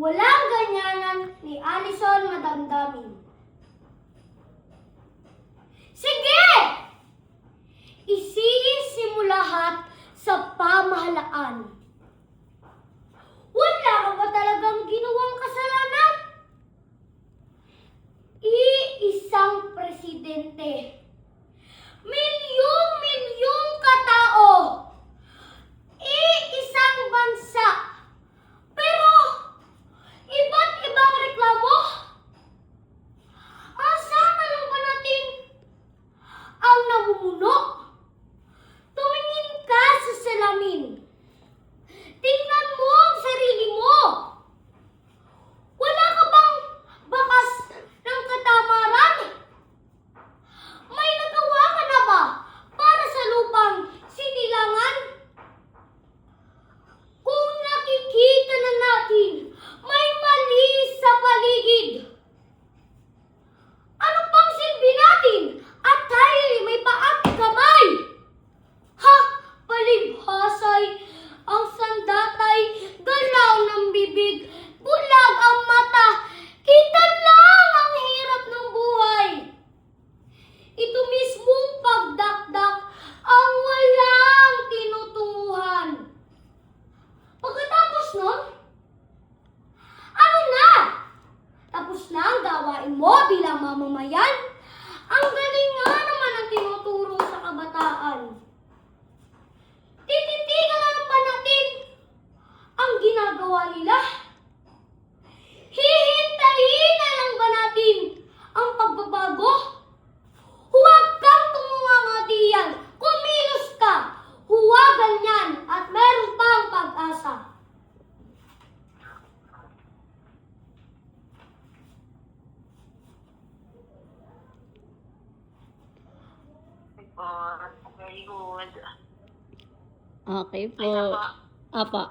Walang ganyanan ni Alison madamdamin. Sige! Isiisi mo lahat sa pamahalaan. Wala ka ba talagang ginawang kasalanan? Iisang presidente. Milyong-milyong katao. Iisang bansa. Pero, iba't ibang reklamo. Asahan na lang ba natin ang namumuno? Tumingin ka sa salamin. Tingnan mo ang sarili mo. Wala ka bang bakas ng katamaran? May nagawa ka na ba para sa lupang sinilangan? Kung nakikita na natin, may mali sa paligid. Ano pang silbi natin at tayo may paat kamay? Ha! Palibhasay, ang sandatay, galaw ng bibig, bulag ang mata, kita lang ang hirap ng buhay. Ito mismong pagdakdak ang walang tinutunguhan. Pagkatapos nun, ano na? Tapos na ang gawain mo bilang mamamayan? Ang galing nga naman ang tinuturo sa kabataan. Tititigan na lang ba natin ang ginagawa nila? Hihintayin na lang ba natin ang pagbabago? Huwag kang tumungangatiyan. Kumilos ka. Huwagan yan at meron pang pag-asa. Very good. Okay Ay, po. nako. Apa.